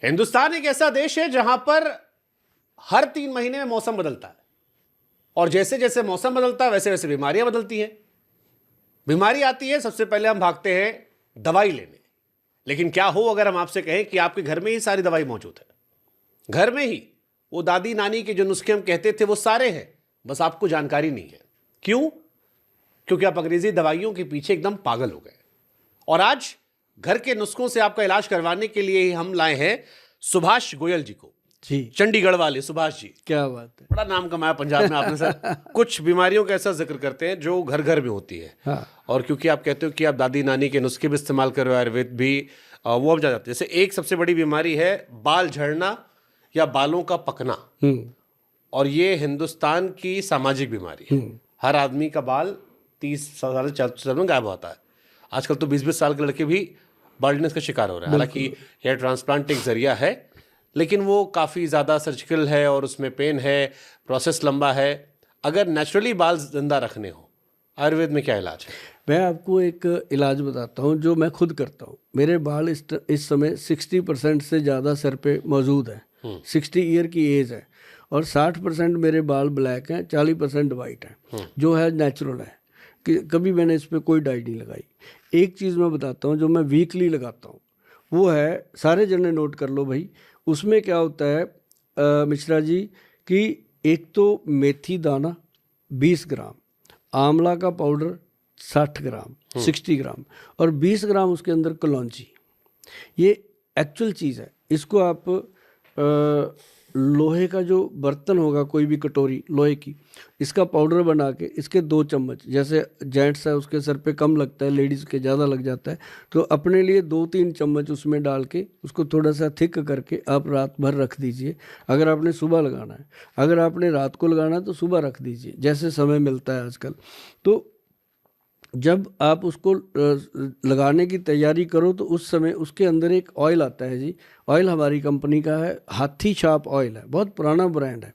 हिंदुस्तान एक ऐसा देश है जहां पर हर 3 महीने में मौसम बदलता है और जैसे जैसे मौसम बदलता है वैसे वैसे बीमारियां बदलती हैं। बीमारी आती है, सबसे पहले हम भागते हैं दवाई लेने। लेकिन क्या हो अगर हम आपसे कहें कि आपके घर में ही सारी दवाई मौजूद है, घर में ही वो दादी नानी के जो नुस्खे हम कहते थे वो सारे हैं, बस आपको जानकारी नहीं है। क्यों? क्योंकि आप अंग्रेजी दवाइयों के पीछे एकदम पागल हो गए। और आज घर के नुस्खों से आपका इलाज करवाने के लिए ही हम लाए हैं सुभाष गोयल जी को। जी, चंडीगढ़ वाले सुभाष जी, क्या बात है। बड़ा नाम कमाया पंजाब में आपने सर। कुछ बीमारियों का ऐसा जिक्र करते हैं जो घर घर में होती है। हाँ। और क्योंकि आप कहते हो कि आप दादी नानी के नुस्खे भी इस्तेमाल कर रहे हो, आयुर्वेद भी, वो अब जा जाते हैं। जैसे एक सबसे बड़ी बीमारी है बाल झड़ना या बालों का पकना, और ये हिंदुस्तान की सामाजिक बीमारी है। हर आदमी का बाल 30 साल 40 साल में गायब होता है। आजकल तो 20-20 साल के लड़के भी बाल्डनेस का शिकार हो रहे हैं। हालांकि हेयर ट्रांसप्लांट एक जरिया है, लेकिन वो काफ़ी ज़्यादा सर्जिकल है और उसमें पेन है, प्रोसेस लंबा है। अगर नेचुरली बाल जिंदा रखने हो, आयुर्वेद में क्या इलाज है? मैं आपको एक इलाज बताता हूँ जो मैं खुद करता हूँ। मेरे बाल इस समय 60% से ज़्यादा सर पे मौजूद है। 60 ईयर की एज है और 60% मेरे बाल ब्लैक हैं, 40% वाइट हैं, जो है नेचुरल है कि कभी मैंने इस पर कोई डाई नहीं लगाई। एक चीज़ मैं बताता हूँ जो मैं वीकली लगाता हूँ, वो है, सारे जने नोट कर लो भाई। उसमें क्या होता है मिश्रा जी कि एक तो मेथी दाना 20 ग्राम, आंवला का पाउडर 60 ग्राम 60 ग्राम और 20 ग्राम उसके अंदर कलौंजी। ये एक्चुअल चीज़ है। इसको आप लोहे का जो बर्तन होगा, कोई भी कटोरी लोहे की, इसका पाउडर बना के इसके 2 चम्मच, जैसे जेंट्स है उसके सर पे कम लगता है, लेडीज़ के ज़्यादा लग जाता है, तो अपने लिए 2-3 चम्मच उसमें डाल के उसको थोड़ा सा थिक करके आप रात भर रख दीजिए। अगर आपने सुबह लगाना है, अगर आपने रात को लगाना है तो सुबह रख दीजिए, जैसे समय मिलता है आजकल। तो जब आप उसको लगाने की तैयारी करो तो उस समय उसके अंदर एक ऑयल आता है जी। ऑयल हमारी कंपनी का है, हाथी छाप ऑयल है, बहुत पुराना ब्रांड है।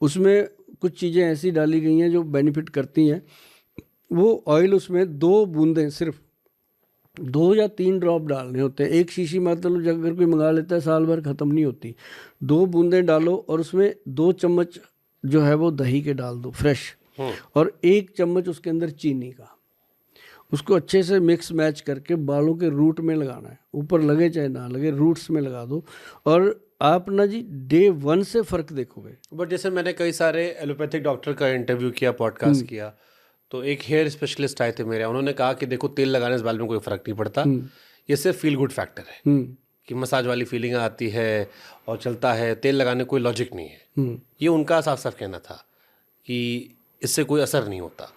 उसमें कुछ चीज़ें ऐसी डाली गई हैं जो बेनिफिट करती हैं। वो ऑयल उसमें 2 बूंदें, सिर्फ 2 या 3 ड्रॉप डालने होते हैं। एक शीशी मतलब अगर कोई मंगा लेता है साल भर ख़त्म नहीं होती। 2 बूंदें डालो और उसमें 2 चम्मच जो है वो दही के डाल दो फ्रेश, और 1 चम्मच उसके अंदर चीनी का। उसको अच्छे से मिक्स मैच करके बालों के रूट में लगाना है। ऊपर लगे चाहे ना लगे, रूट्स में लगा दो और आप ना जी डे 1 से फ़र्क देखोगे। बट जैसे मैंने कई सारे एलोपैथिक डॉक्टर का इंटरव्यू किया, पॉडकास्ट किया, तो एक हेयर स्पेशलिस्ट आए थे मेरे, उन्होंने कहा कि देखो तेल लगाने से बाल में कोई फ़र्क नहीं पड़ता, ये सिर्फ फील गुड फैक्टर है कि मसाज वाली फीलिंग आती है और चलता है, तेल लगाने कोई लॉजिक नहीं है। ये उनका साफ साफ कहना था कि इससे कोई असर नहीं होता।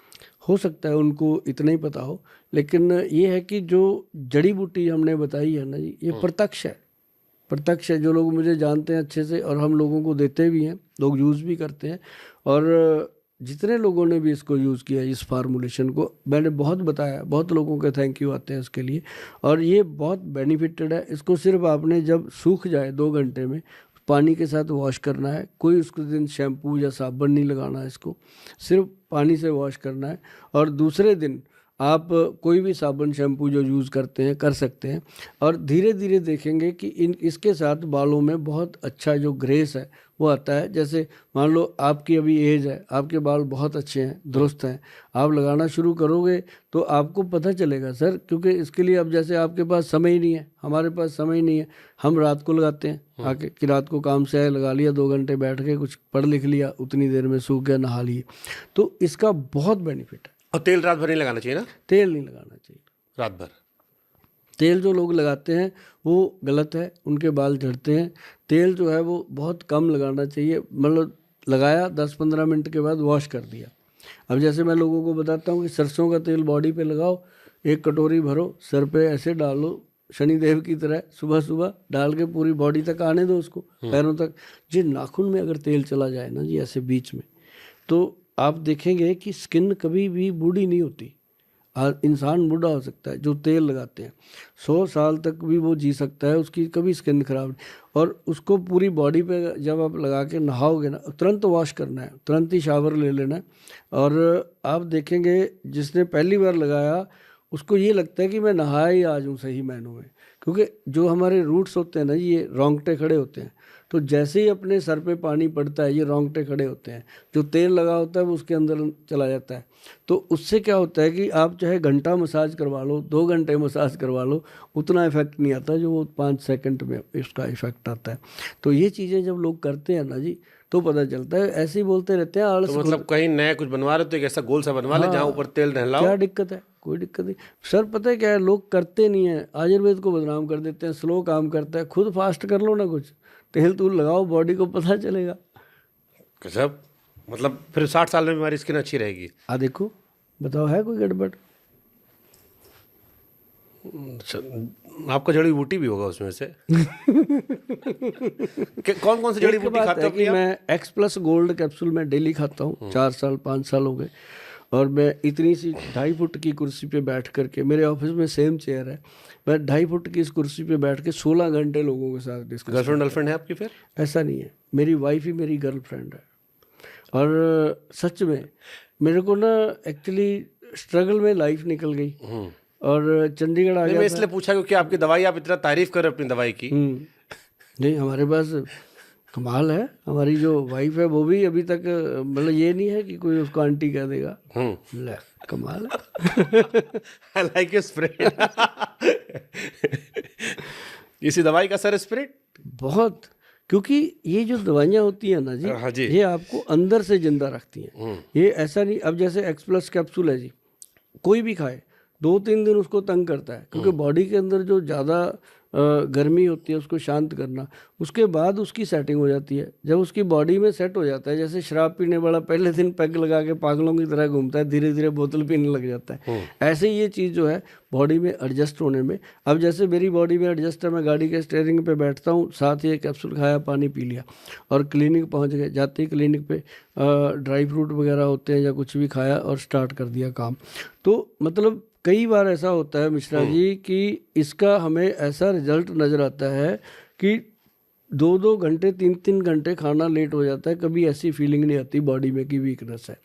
हो सकता है उनको इतना ही पता हो, लेकिन ये है कि जो जड़ी बूटी हमने बताई है ना जी, ये प्रत्यक्ष है। प्रत्यक्ष है। जो लोग मुझे जानते हैं अच्छे से और हम लोगों को देते भी हैं, लोग यूज़ भी करते हैं। और जितने लोगों ने भी इसको यूज़ किया, इस फार्मूलेशन को, मैंने बहुत बताया, बहुत लोगों के थैंक यू आते हैं उसके लिए, और ये बहुत बेनिफिटेड है। इसको सिर्फ आपने जब सूख जाए 2 घंटे में पानी के साथ वॉश करना है। कोई उसके दिन शैम्पू या साबुन नहीं लगाना है, इसको सिर्फ पानी से वॉश करना है। और दूसरे दिन आप कोई भी साबुन शैम्पू जो यूज़ करते हैं कर सकते हैं, और धीरे धीरे देखेंगे कि इसके साथ बालों में बहुत अच्छा जो ग्रेस है वो आता है। जैसे मान लो आपकी अभी एज है, आपके बाल बहुत अच्छे हैं, दुरुस्त हैं, आप लगाना शुरू करोगे तो आपको पता चलेगा सर। क्योंकि इसके लिए अब जैसे आपके पास समय ही नहीं है, हमारे पास समय ही नहीं है, हम रात को लगाते हैं आके कि रात को काम से आए, लगा लिया, 2 घंटे बैठ के कुछ पढ़ लिख लिया, उतनी देर में सूख गया, नहा लिए। तो इसका बहुत बेनिफिट है। और तेल रात भर नहीं लगाना चाहिए ना? तेल नहीं लगाना चाहिए रात भर। तेल जो लोग लगाते हैं वो गलत है, उनके बाल झड़ते हैं। तेल जो है वो बहुत कम लगाना चाहिए, मतलब लगाया 10-15 मिनट के बाद वॉश कर दिया। अब जैसे मैं लोगों को बताता हूँ कि सरसों का तेल बॉडी पे लगाओ, 1 कटोरी भरो, सर पे ऐसे डालो शनिदेव की तरह, सुबह सुबह डाल के पूरी बॉडी तक आने दो उसको, पैरों तक। जी नाखून में अगर तेल चला जाए ना जी ऐसे बीच में, तो आप देखेंगे कि स्किन कभी भी बूढ़ी नहीं होती। इंसान बूढ़ा हो सकता है जो तेल लगाते हैं, 100 साल तक भी वो जी सकता है, उसकी कभी स्किन खराब नहीं। और उसको पूरी बॉडी पे जब आप लगा के नहाओगे ना, तुरंत वॉश करना है, तुरंत ही शावर ले लेना है। और आप देखेंगे जिसने पहली बार लगाया उसको ये लगता है कि मैं नहाया ही आज हूँ सही मायनों में, क्योंकि जो हमारे रूट्स होते हैं ना, ये रोंगटे खड़े होते हैं, तो जैसे ही अपने सर पे पानी पड़ता है ये रोंगटे खड़े होते हैं, जो तेल लगा होता है वो उसके अंदर चला जाता है। तो उससे क्या होता है कि आप चाहे घंटा मसाज करवा लो, 2 घंटे मसाज करवा लो, उतना इफेक्ट नहीं आता जो वो 5 सेकंड में इसका इफेक्ट आता है। तो ये चीज़ें जब लोग करते हैं ना जी, तो पता चलता है। ऐसे ही बोलते रहते हैं आलस। तो मतलब कहीं नया कुछ बनवा रहे हो तो एक ऐसा गोल सा बनवा ले जहाँ ऊपर तेल नहलाओ। क्या दिक्कत है? कोई दिक्कत नहीं सर। पता है क्या है, लोग करते नहीं है, आयुर्वेद को बदनाम कर देते हैं, स्लो काम करता है। खुद फास्ट कर लो ना, कुछ तेल तूल लगाओ, बॉडी को पता चलेगा। गजब। मतलब फिर 60 साल में हमारी स्किन अच्छी रहेगी। देखो बताओ, है कोई गड़बड़? आपका जड़ी बूटी भी होगा उसमें से। कौन कौन सी जड़ी बूटी खाते हो कि मैं X+ गोल्ड कैप्सूल में डेली खाता हूँ। 4 साल 5 साल हो गए, और मैं इतनी सी 2.5 फुट की कुर्सी पे बैठ करके, मेरे ऑफिस में सेम चेयर है, मैं 2.5 फुट की इस कुर्सी पे बैठ के 16 घंटे लोगों के साथ डिस्कस। गर्लफ्रेंड है आपकी? फिर ऐसा नहीं है, मेरी वाइफ ही मेरी गर्लफ्रेंड है। और सच में मेरे को ना एक्चुअली स्ट्रगल में लाइफ निकल गई, और चंडीगढ़ आ गया। मैं इसलिए पूछा क्योंकि आपकी दवाई, आप इतना तारीफ कर रहे हो अपनी दवाई की। नहीं, हमारे पास कमाल है। हमारी जो वाइफ है वो भी अभी तक, मतलब ये नहीं है कि कोई उसको आंटी कह देगा। ले, कमाल है। I like your spirit. इसी दवाई का सर स्पिरिट बहुत, क्योंकि ये जो दवाइयाँ होती हैं ना जी, हाँ जी, ये आपको अंदर से जिंदा रखती हैं। ये ऐसा नहीं, अब जैसे X+ कैप्सूल है जी, कोई भी खाए 2-3 दिन उसको तंग करता है, क्योंकि बॉडी के अंदर जो ज़्यादा गर्मी होती है उसको शांत करना, उसके बाद उसकी सेटिंग हो जाती है। जब उसकी बॉडी में सेट हो जाता है, जैसे शराब पीने वाला पहले दिन पैग लगा के पागलों की तरह घूमता है, धीरे धीरे बोतल पीने लग जाता है, ऐसे ही ये चीज़ जो है बॉडी में एडजस्ट होने में। अब जैसे मेरी बॉडी में एडजस्ट है, मैं गाड़ी के स्टीयरिंग पे बैठता हूँ, साथ ही एक कैप्सूल खाया, पानी पी लिया, और क्लिनिक पहुँच गए। जाते ही क्लिनिक पे ड्राई फ्रूट वगैरह होते हैं या कुछ भी खाया और स्टार्ट कर दिया काम। तो मतलब कई बार ऐसा होता है मिश्रा जी कि इसका हमें ऐसा रिजल्ट नज़र आता है कि 2-2 घंटे 3-3 घंटे खाना लेट हो जाता है, कभी ऐसी फीलिंग नहीं आती बॉडी में कि वीकनेस है,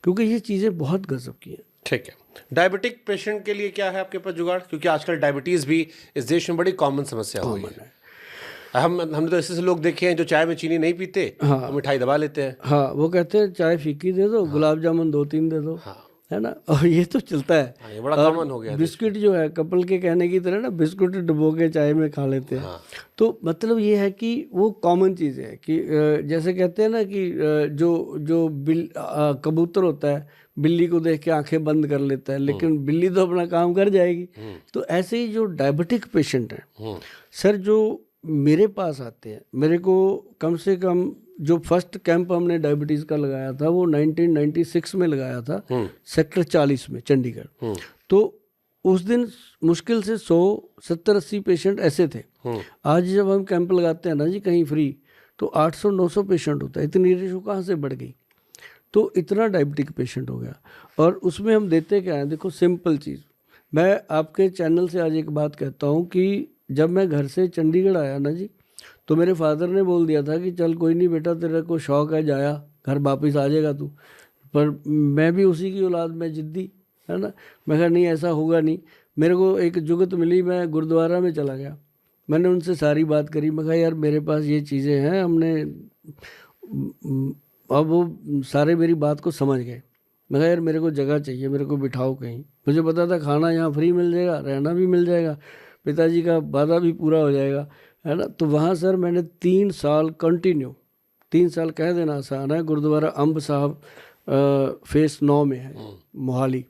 क्योंकि ये चीज़ें बहुत गजब की हैं। ठीक है, डायबिटिक पेशेंट के लिए क्या है आपके पास जुगाड़? क्योंकि आजकल डायबिटीज़ भी इस देश में बड़ी कॉमन समस्या हो गई है। हमने तो ऐसे लोग देखे हैं जो चाय में चीनी नहीं पीते, तो मिठाई दबा लेते हैं। हाँ, वो कहते हैं चाय फीकी दे दो, गुलाब जामुन 2-3 दे दो, है ना, और ये तो चलता है। ये बड़ा कॉमन हो गया। बिस्कुट जो है कपल के कहने की तरह ना, बिस्कुट डुबो के चाय में खा लेते हैं। तो मतलब ये है कि वो कॉमन चीज़ है कि जैसे कहते हैं ना कि जो कबूतर होता है, बिल्ली को देख के आंखें बंद कर लेता है, लेकिन बिल्ली तो अपना काम कर जाएगी। तो ऐसे ही जो डायबिटिक पेशेंट हैं सर, जो मेरे पास आते हैं, मेरे को कम से कम जो फर्स्ट कैंप हमने डायबिटीज़ का लगाया था वो 1996 में लगाया था, सेक्टर 40 में चंडीगढ़। तो उस दिन मुश्किल से 100-70-80 पेशेंट ऐसे थे। आज जब हम कैंप लगाते हैं ना जी कहीं फ्री, तो 800-900 पेशेंट होता है। इतनी रेशो कहाँ से बढ़ गई? तो इतना डायबिटिक पेशेंट हो गया। और उसमें हम देते क्या हैं, देखो सिंपल चीज़, मैं आपके चैनल से आज एक बात कहता हूँ कि जब मैं घर से चंडीगढ़ आया ना जी, तो मेरे फादर ने बोल दिया था कि चल कोई नहीं बेटा, तेरे को शौक है, जाया घर वापस आ जाएगा तू। पर मैं भी उसी की औलाद में, जिद्दी, है ना। मैं कहा नहीं, ऐसा होगा नहीं। मेरे को एक जुगत मिली, मैं गुरुद्वारा में चला गया, मैंने उनसे सारी बात करी। मैं कहा यार मेरे पास ये चीज़ें हैं, हमने, अब वो सारे मेरी बात को समझ गए। मैं कहा यार मेरे को जगह चाहिए, मेरे को बिठाओ कहीं। मुझे पता था खाना यहाँ फ्री मिल जाएगा, रहना भी मिल जाएगा, पिताजी का वादा भी पूरा हो जाएगा, है ना। तो वहाँ सर मैंने 3 साल कंटिन्यू, 3 साल कह देना आसान है, गुरुद्वारा अम्ब साहब फेस 9 में है मोहाली।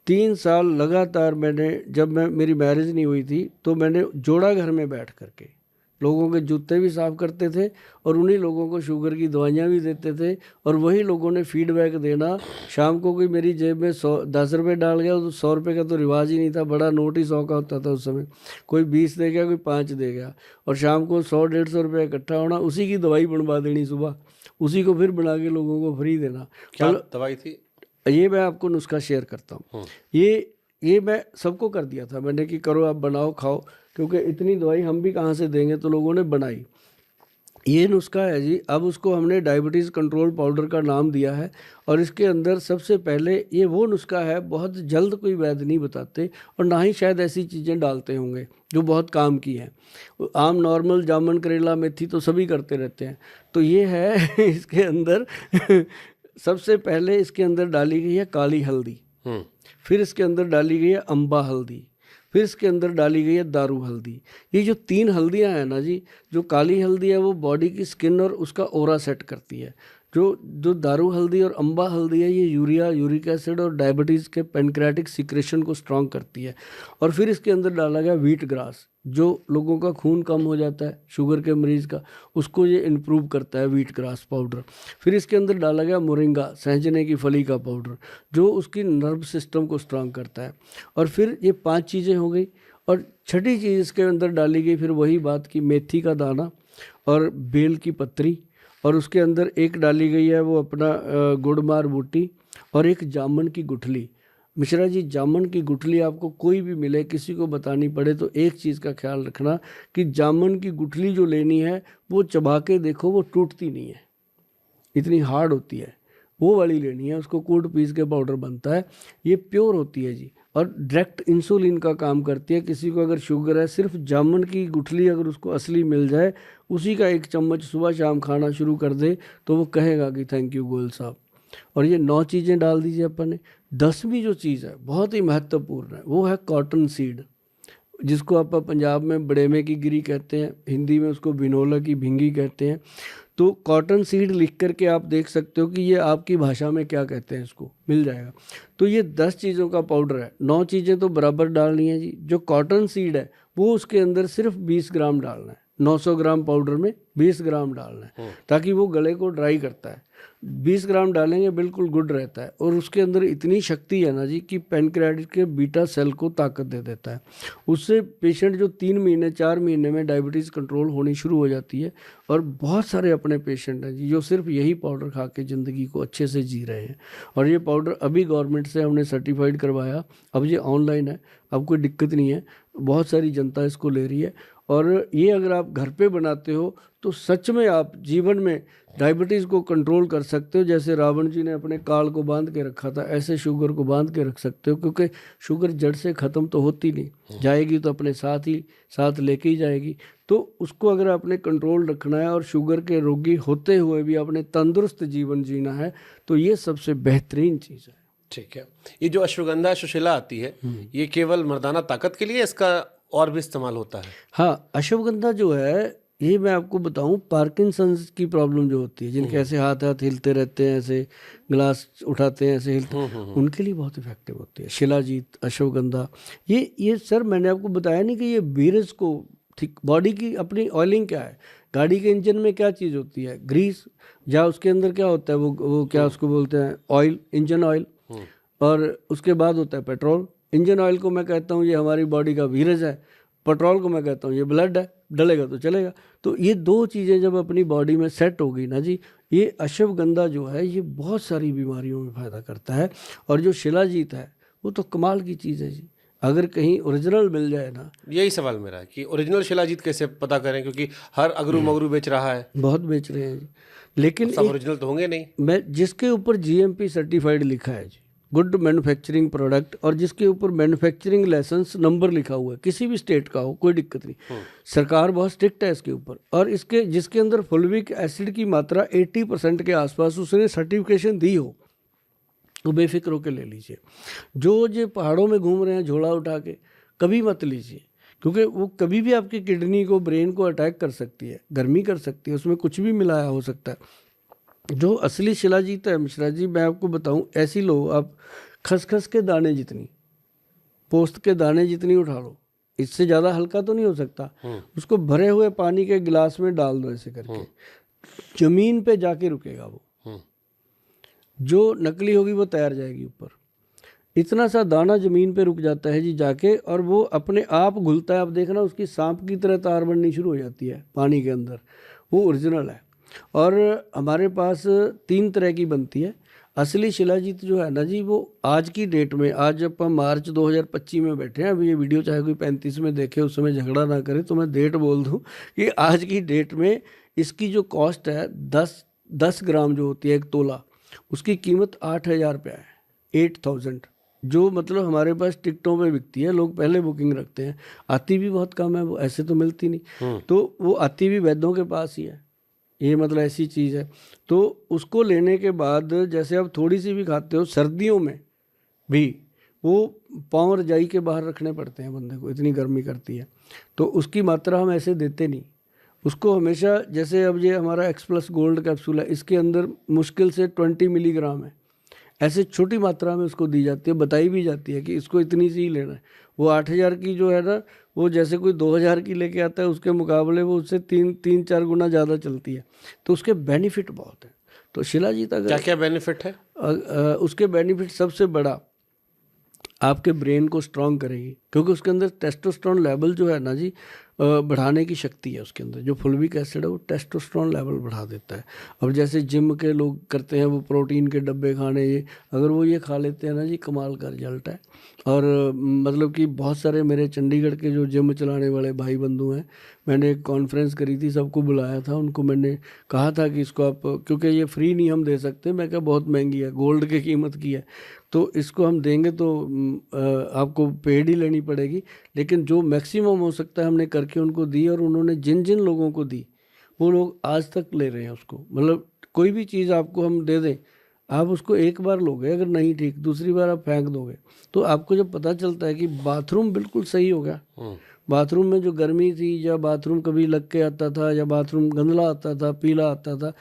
3 साल लगातार मैंने, जब मेरी मैरिज नहीं हुई थी तो मैंने जोड़ा घर में बैठ करके लोगों के जूते भी साफ़ करते थे, और उन्हीं लोगों को शुगर की दवाइयाँ भी देते थे, और वही लोगों ने फीडबैक देना। शाम को कोई मेरी जेब में 10 रुपये डाल गया, तो 100 रुपये का तो रिवाज ही नहीं था, बड़ा नोट ही 100 का होता था उस समय। कोई 20 दे गया, कोई 5 दे गया, और शाम को 100-150 रुपये इकट्ठा होना, उसी की दवाई बनवा देनी सुबह, उसी को फिर बना के लोगों को फ्री देना। क्या दवाई थी ये? मैं आपको नुस्खा शेयर करता हूँ। ये मैं सबको कर दिया था मैंने कि करो, आप बनाओ, खाओ, क्योंकि इतनी दवाई हम भी कहाँ से देंगे। तो लोगों ने बनाई। ये नुस्खा है जी। अब उसको हमने डायबिटीज़ कंट्रोल पाउडर का नाम दिया है और इसके अंदर सबसे पहले ये वो नुस्खा है, बहुत जल्द कोई वैद्य नहीं बताते और ना ही शायद ऐसी चीज़ें डालते होंगे जो बहुत काम की हैं। आम नॉर्मल जामुन, करेला, मेथी तो सभी करते रहते हैं। तो ये है इसके अंदर सबसे पहले इसके अंदर डाली गई है काली हल्दी, फिर इसके अंदर डाली गई है अम्बा हल्दी, फिर इसके अंदर डाली गई है दारू हल्दी। ये जो 3 हल्दियाँ हैं ना जी, जो काली हल्दी है वो बॉडी की स्किन और उसका ओरा सेट करती है। जो दारू हल्दी और अम्बा हल्दी है ये यूरिया, यूरिक एसिड और डायबिटीज़ के पेनक्रियाटिक सिक्रेशन को स्ट्रॉन्ग करती है। और फिर इसके अंदर डाला गया व्हीट ग्रास, जो लोगों का खून कम हो जाता है, शुगर के मरीज़ का, उसको ये इम्प्रूव करता है व्हीट ग्रास पाउडर। फिर इसके अंदर डाला गया मोरिंगा, सहजने की फली का पाउडर, जो उसकी नर्व सिस्टम को स्ट्रॉन्ग करता है। और फिर ये 5 चीज़ें हो गई। और छठी चीज़ इसके अंदर डाली गई फिर वही बात की मेथी का दाना और बेल की पत्री, और उसके अंदर एक डाली गई है वो अपना गुड़मार बूटी और एक जामुन की गुठली। मिश्रा जी, जामुन की गुठली आपको कोई भी मिले, किसी को बतानी पड़े, तो एक चीज़ का ख्याल रखना कि जामुन की गुठली जो लेनी है वो चबा के देखो, वो टूटती नहीं है, इतनी हार्ड होती है, वो वाली लेनी है। उसको कूट पीस के पाउडर बनता है, ये प्योर होती है जी और डायरेक्ट इंसुलिन का काम करती है। किसी को अगर शुगर है, सिर्फ जामुन की गुठली अगर उसको असली मिल जाए, उसी का 1 चम्मच सुबह शाम खाना शुरू कर दे तो वो कहेगा कि थैंक यू गोयल साहब। और ये 9 चीज़ें डाल दीजिए अपन ने। 10वीं जो चीज़ है बहुत ही महत्वपूर्ण है, वो है कॉटन सीड, जिसको आप पंजाब में बड़ेमे की गिरी कहते हैं, हिंदी में उसको बिनोला की भिंगी कहते हैं। तो कॉटन सीड लिख करके आप देख सकते हो कि ये आपकी भाषा में क्या कहते हैं, इसको मिल जाएगा। तो ये 10 चीज़ों का पाउडर है, 9 चीज़ें तो बराबर डालनी है जी। जो कॉटन सीड है वो उसके अंदर सिर्फ 20 ग्राम डालना है, 900 ग्राम पाउडर में 20 ग्राम डालना है, ताकि वो गले को ड्राई करता है। 20 ग्राम डालेंगे बिल्कुल गुड रहता है। और उसके अंदर इतनी शक्ति है ना जी कि पैनक्रियाटिक के बीटा सेल को ताकत दे देता है। उससे पेशेंट जो 3 महीने 4 महीने में डायबिटीज़ कंट्रोल होनी शुरू हो जाती है। और बहुत सारे अपने पेशेंट हैं जी जो सिर्फ यही पाउडर खा के ज़िंदगी को अच्छे से जी रहे हैं। और ये पाउडर अभी गवर्नमेंट से हमने सर्टिफाइड करवाया, अब ये ऑनलाइन है, अब कोई दिक्कत नहीं है, बहुत सारी जनता इसको ले रही है। और ये अगर आप घर पे बनाते हो तो सच में आप जीवन में डायबिटीज़ को कंट्रोल कर सकते हो। जैसे रावण जी ने अपने काल को बांध के रखा था, ऐसे शुगर को बांध के रख सकते हो, क्योंकि शुगर जड़ से ख़त्म तो होती नहीं, जाएगी तो अपने साथ ही साथ लेके ही जाएगी। तो उसको अगर आपने कंट्रोल रखना है और शुगर के रोगी होते हुए भी आपने तंदुरुस्त जीवन जीना है, तो ये सबसे बेहतरीन चीज़ है। ठीक है। ये जो अश्वगंधा सुशीला आती है, ये केवल मर्दाना ताकत के लिए इसका और भी इस्तेमाल होता है? हाँ, अश्वगंधा जो है ये मैं आपको बताऊं, पार्किंसंस की प्रॉब्लम जो होती है, जिनके ऐसे हाथ हिलते रहते हैं, ऐसे ग्लास उठाते हैं, ऐसे हिलते, उनके लिए बहुत इफेक्टिव होती है शिलाजीत, अश्वगंधा। ये सर मैंने आपको बताया नहीं कि ये बीरज को ठीक, बॉडी की अपनी ऑयलिंग क्या है, गाड़ी के इंजन में क्या चीज़ होती है, ग्रीस, या उसके अंदर क्या होता है, वो क्या उसको बोलते हैं, ऑयल, इंजन ऑयल। और उसके बाद होता है पेट्रोल। इंजन ऑयल को मैं कहता हूँ ये हमारी बॉडी का वीरज है, पेट्रोल को मैं कहता हूँ ये ब्लड है, डलेगा तो चलेगा। तो ये 2 चीज़ें जब अपनी बॉडी में सेट हो गई ना जी, ये अश्वगंधा जो है ये बहुत सारी बीमारियों में फ़ायदा करता है। और जो शिलाजीत है वो तो कमाल की चीज़ है जी, अगर कहीं ओरिजिनल मिल जाए ना। यही सवाल मेरा है कि ओरिजिनल शिलाजीत कैसे पता करें, क्योंकि हर अगरू मगरू बेच रहा है। बहुत बेच रहे हैं जी, लेकिन सब ओरिजिनल तो होंगे नहीं। मैं जिसके ऊपर GMP सर्टिफाइड लिखा है जी, गुड मैन्युफैक्चरिंग प्रोडक्ट, और जिसके ऊपर मैन्युफैक्चरिंग लाइसेंस नंबर लिखा हुआ है, किसी भी स्टेट का हो, कोई दिक्कत नहीं, सरकार बहुत स्ट्रिक्ट है इसके ऊपर। और इसके जिसके अंदर फुलविक एसिड की मात्रा 80% के आसपास उसने सर्टिफिकेशन दी हो, तो बेफिक्र होकर ले लीजिए। जो पहाड़ों में घूम रहे हैं झोला उठा के, कभी मत लीजिए, क्योंकि वो कभी भी आपकी किडनी को, ब्रेन को अटैक कर सकती है, गर्मी कर सकती है, उसमें कुछ भी मिलाया हो सकता है। जो असली शिलाजीत है मिश्रा जी, मैं आपको बताऊं, ऐसी लो आप खसखस के दाने जितनी, पोस्त के दाने जितनी उठा लो, इससे ज़्यादा हल्का तो नहीं हो सकता। उसको भरे हुए पानी के गिलास में डाल दो, ऐसे करके जमीन पे जाके रुकेगा वो, जो नकली होगी वो तैर जाएगी ऊपर। इतना सा दाना ज़मीन पे रुक जाता है जी जाके, और वो अपने आप घुलता है। आप देखना उसकी सांप की तरह तार बननी शुरू हो जाती है पानी के अंदर, वो ओरिजिनल है। और हमारे पास 3 तरह की बनती है। असली शिलाजीत जो है ना जी, वो आज की डेट में, आज अपन मार्च 2025 में बैठे हैं, अभी ये वीडियो चाहे कोई 35 में देखे उस समय झगड़ा ना करे, तो मैं डेट बोल दूं कि आज की डेट में इसकी जो कॉस्ट है 10 ग्राम जो होती है 1 तोला, उसकी कीमत 8,000 रुपया है, 8,000, जो मतलब हमारे पास टिकटों पे बिकती है, लोग पहले बुकिंग रखते हैं, आती भी बहुत कम है, वो ऐसे तो मिलती नहीं, तो वो आती भी वैद्यों के पास ही है, ये मतलब ऐसी चीज़ है। तो उसको लेने के बाद जैसे आप थोड़ी सी भी खाते हो, सर्दियों में भी वो पाँव रजाई के बाहर रखने पड़ते हैं बंदे को, इतनी गर्मी करती है, तो उसकी मात्रा हम ऐसे देते नहीं उसको हमेशा। जैसे अब ये हमारा एक्सप्लस गोल्ड कैप्सूल है, इसके अंदर मुश्किल से 20 मिलीग्राम है, ऐसे छोटी मात्रा में उसको दी जाती है, बताई भी जाती है कि इसको इतनी सी ही लेना है। वो 8,000 की जो है ना, वो जैसे कोई 2,000 की लेके आता है, उसके मुकाबले वो उससे 3-4 गुना ज़्यादा चलती है, तो उसके बेनिफिट बहुत हैं। तो शिलाजीत अगर क्या क्या बेनिफिट है? उसके बेनिफिट सबसे बड़ा, आपके ब्रेन को स्ट्रांग करेगी, क्योंकि उसके अंदर टेस्टोस्टेरोन लेवल जो है ना जी, बढ़ाने की शक्ति है उसके अंदर। जो फुल्विक एसिड है वो टेस्टोस्टेरोन लेवल बढ़ा देता है। अब जैसे जिम के लोग करते हैं वो प्रोटीन के डब्बे खाने, ये अगर वो ये खा लेते हैं ना जी, कमाल का रिजल्ट है। और मतलब कि बहुत सारे मेरे चंडीगढ़ के जो जिम चलाने वाले भाई बंधु हैं, मैंने एक कॉन्फ्रेंस करी थी, सबको बुलाया था, उनको मैंने कहा था कि इसको आप, क्योंकि ये फ्री नहीं हम दे सकते, मैं कहा बहुत महंगी है, गोल्ड की कीमत की है, तो इसको हम देंगे तो आपको पेड ही लेनी पड़ेगी, लेकिन जो मैक्सिमम हो सकता है हमने करके उनको दी, और उन्होंने जिन जिन लोगों को दी वो लोग आज तक ले रहे हैं उसको। मतलब कोई भी चीज़ आपको हम दे दें, आप उसको एक बार लोगे, अगर नहीं ठीक दूसरी बार आप फेंक दोगे, तो आपको जब पता चलता है कि बाथरूम बिल्कुल सही हो गया, बाथरूम में जो गर्मी थी, या बाथरूम कभी लग के आता था, या बाथरूम गंदला आता था, पीला आता था,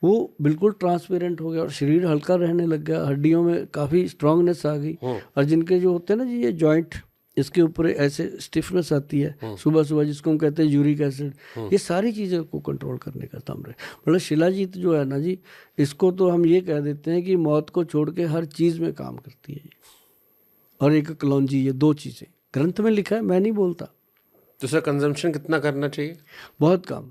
वो बिल्कुल ट्रांसपेरेंट हो गया, और शरीर हल्का रहने लग गया, हड्डियों में काफ़ी स्ट्रांगनेस आ गई। और जिनके जो होते हैं ना जी ये जॉइंट, इसके ऊपर ऐसे स्टिफनेस आती है सुबह सुबह, जिसको हम कहते हैं यूरिक एसिड, ये सारी चीज़ों को कंट्रोल करने का काम रहे। मतलब शिलाजीत जो है ना जी, इसको तो हम ये कह देते हैं कि मौत को छोड़ के हर चीज़ में काम करती है। और एक कलौंजी, ये 2 चीज़ें ग्रंथ में लिखा है, मैं नहीं बोलता। तो सर कंजम्पशन कितना करना चाहिए? बहुत कम।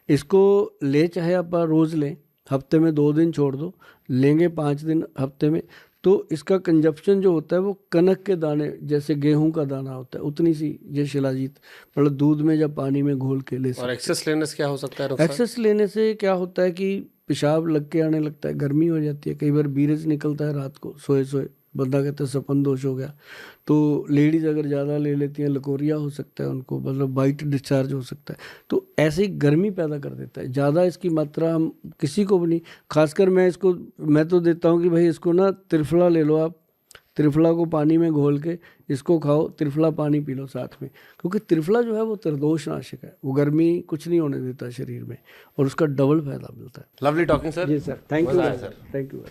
इसको ले चाहे आप रोज़ लें, हफ्ते में 2 दिन छोड़ दो, लेंगे 5 दिन हफ्ते में, तो इसका कंजप्शन जो होता है वो कनक के दाने, जैसे गेहूं का दाना होता है, उतनी सी ये शिलाजीत मतलब दूध में या पानी में घोल के ले सकते। और एक्सेस लेने से क्या हो सकता है नुकसान? एक्सेस लेने से क्या होता है कि पेशाब लग के आने लगता है, गर्मी हो जाती है, कई बार बीरेज निकलता है रात को सोए सोए, बंदा कहता है सपन दोष हो गया। तो लेडीज़ अगर ज़्यादा ले लेती हैं, लकोरिया हो सकता है उनको, मतलब वाइट डिस्चार्ज हो सकता है। तो ऐसे ही गर्मी पैदा कर देता है। ज़्यादा इसकी मात्रा हम किसी को भी नहीं, खासकर मैं तो देता हूँ कि भाई इसको ना त्रिफला ले लो आप, त्रिफला को पानी में घोल के इसको खाओ, त्रिफला पानी पी लो साथ में, क्योंकि त्रिफला जो है वो त्रिदोष नाशक है, वो गर्मी कुछ नहीं होने देता शरीर में, और उसका डबल फायदा मिलता है। Lovely talking sir. जी सर, थैंक यू मज़ा आया सर। Thank you.